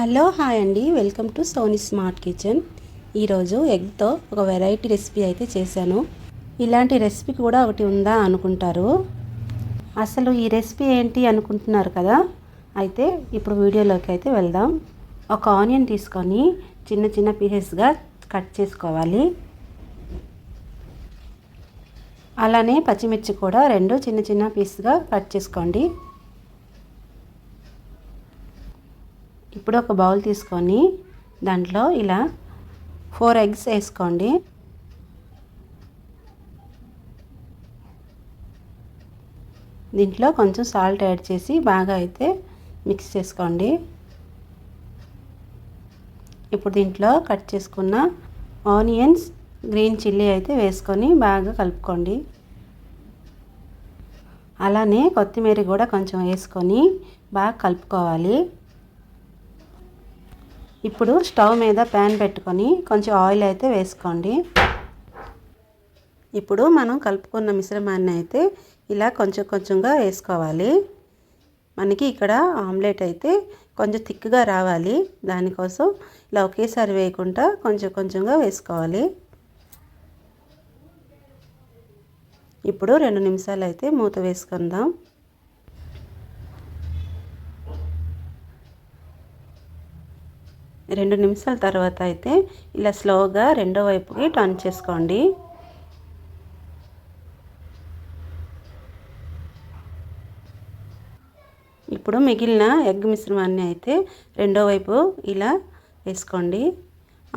Hello hi అండి, welcome to Soni smart kitchen. ఈరోజు ఎగ్తో ఒక వెరైటీ రెసిపీ అయితే చేశాను. ఇలాంటి రెసిపీ కూడా ఒకటి ఉందా అనుకుంటారు. అసలు ఈ రెసిపీ ఏంటి అనుకుంటున్నారు కదా. అయితే ఇప్పుడు వీడియోలోకి అయితే వెళ్దాం. ఒక ఆనియన్ తీసుకొని చిన్న చిన్న పీసెస్గా కట్ చేసుకోవాలి. అలానే పచ్చిమిర్చి కూడా 2 చిన్న చిన్న పీస్గా కట్ చేసుకోండి. ఇప్పుడు ఒక బౌల్ తీసుకొని దాంట్లో ఇలా 4 ఎగ్స్ వేసుకోండి. దీంట్లో కొంచెం సాల్ట్ యాడ్ చేసి బాగా అయితే మిక్స్ చేసుకోండి. ఇప్పుడు దీంట్లో కట్ చేసుకున్న ఆనియన్స్, గ్రీన్ చిల్లీ అయితే వేసుకొని బాగా కలుపుకోండి. అలానే కొత్తిమీర కూడా కొంచెం వేసుకొని బాగా కలుపుకోవాలి. ఇప్పుడు స్టవ్ మీద ప్యాన్ పెట్టుకొని కొంచెం ఆయిల్ అయితే వేసుకోండి. ఇప్పుడు మనం కలుపుకున్న మిశ్రమాన్ని అయితే ఇలా కొంచెం కొంచెంగా వేసుకోవాలి. మనకి ఇక్కడ ఆమ్లెట్ అయితే కొంచెం థిక్గా రావాలి. దానికోసం ఇలా ఒకేసారి వేయకుండా కొంచెం కొంచెంగా వేసుకోవాలి. ఇప్పుడు 2 నిమిషాలు అయితే మూత వేసుకుందాం. 2 నిమిషాల తర్వాత అయితే ఇలా స్లోగా రెండో వైపుకి టర్న్ చేసుకోండి. ఇప్పుడు మిగిలిన ఎగ్ మిశ్రమాన్ని అయితే రెండో వైపు ఇలా వేసుకోండి.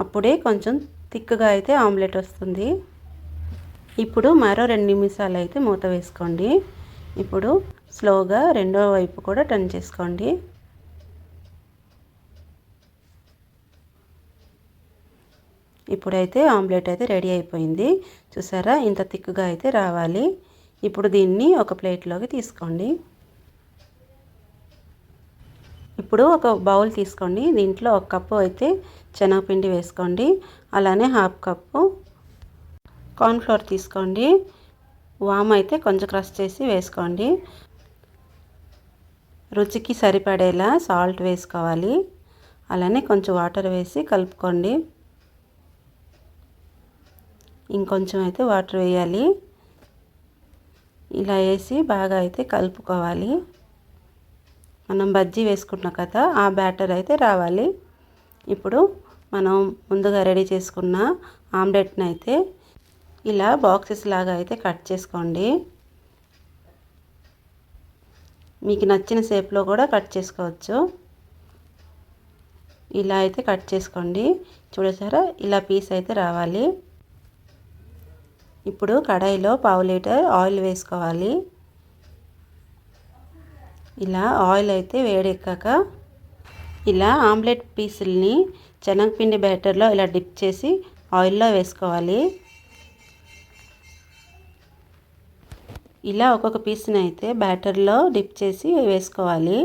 అప్పుడే కొంచెం థిక్గా అయితే ఆమ్లెట్ వస్తుంది. ఇప్పుడు మరో 2 నిమిషాలు అయితే మూత వేసుకోండి. ఇప్పుడు స్లోగా రెండో వైపు కూడా టర్న్ చేసుకోండి. ఇప్పుడైతే ఆమ్లెట్ అయితే రెడీ అయిపోయింది. చూసారా, ఇంత థిక్గా అయితే రావాలి. ఇప్పుడు దీన్ని ఒక ప్లేట్లోకి తీసుకోండి. ఇప్పుడు ఒక బౌల్ తీసుకోండి. దీంట్లో 1 కప్పు అయితే శనగపిండి వేసుకోండి. అలానే 1/2 కప్పు కార్న్ఫ్లోర్ తీసుకోండి. వామ్ అయితే కొంచెం క్రష్ చేసి వేసుకోండి. రుచికి సరిపడేలా సాల్ట్ వేసుకోవాలి. అలానే కొంచెం వాటర్ వేసి కలుపుకోండి. ఇంకొంచెం అయితే వాటర్ వేయాలి. ఇలా వేసి బాగా అయితే కలుపుకోవాలి. మనం బజ్జీ వేసుకుంటున్నాం కదా, ఆ బ్యాటర్ అయితే రావాలి. ఇప్పుడు మనం ముందుగా రెడీ చేసుకున్న ఆమ్లెట్ని అయితే ఇలా బాక్సెస్ లాగా అయితే కట్ చేసుకోండి. మీకు నచ్చిన షేప్లో కూడా కట్ చేసుకోవచ్చు. ఇలా అయితే కట్ చేసుకోండి. చూడసారా, ఇలా పీస్ అయితే రావాలి. ఇప్పుడు కడాయిలో 1/2 లీటర్ ఆయిల్ వేసుకోవాలి. ఇలా ఆయిల్ అయితే వేడెక్కాక ఇలా ఆమ్లెట్ పీసుల్ని శనగపిండి బ్యాటర్లో ఇలా డిప్ చేసి ఆయిల్లో వేసుకోవాలి. ఇలా ఒక్కొక్క పీస్ని అయితే బ్యాటర్లో డిప్ చేసి వేసుకోవాలి.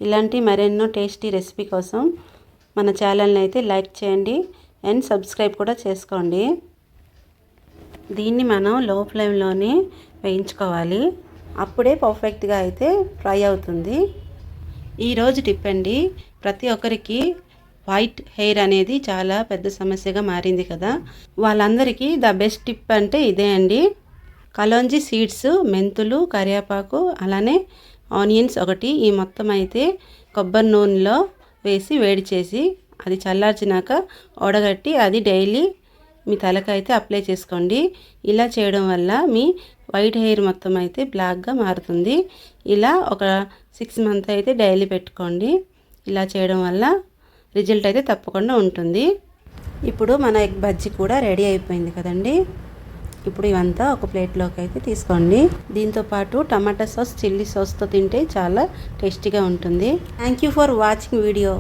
ఇలాంటి మరెన్నో టేస్టీ రెసిపీ కోసం మన ఛానల్ని అయితే లైక్ చేయండి అండ్ సబ్స్క్రైబ్ కూడా చేసుకోండి. దీన్ని మనం లో ఫ్లేమ్లోనే వేయించుకోవాలి. అప్పుడే పర్ఫెక్ట్గా అయితే ఫ్రై అవుతుంది. ఈరోజు టిప్ అండి, ప్రతి ఒక్కరికి వైట్ హెయిర్ అనేది చాలా పెద్ద సమస్యగా మారింది కదా. వాళ్ళందరికీ ద బెస్ట్ టిప్ అంటే ఇదే అండి. కలోంజీ సీడ్స్, మెంతులు, కరివేపాకు, అలానే ఆనియన్స్ ఒకటి, ఈ మొత్తం అయితే కొబ్బరి నూనెలో వేసి వేడి చేసి అది చల్లార్చినాక వడగట్టి అది డైలీ మీ తలకైతే అప్లై చేసుకోండి. ఇలా చేయడం వల్ల మీ వైట్ హెయిర్ మొత్తం అయితే బ్లాక్గా మారుతుంది. ఇలా ఒక 6 మంత్స్ అయితే డైలీ పెట్టుకోండి. ఇలా చేయడం వల్ల రిజల్ట్ అయితే తప్పకుండా ఉంటుంది. ఇప్పుడు మన ఎగ్ బజ్జీ కూడా రెడీ అయిపోయింది కదండి. ఇప్పుడు ఇవంతా ఒక ప్లేట్లోకి అయితే తీసుకోండి. దీంతోపాటు టమాటా సాస్, చిల్లీ సాస్తో తింటే చాలా టేస్టీగా ఉంటుంది. Thank you for watching video.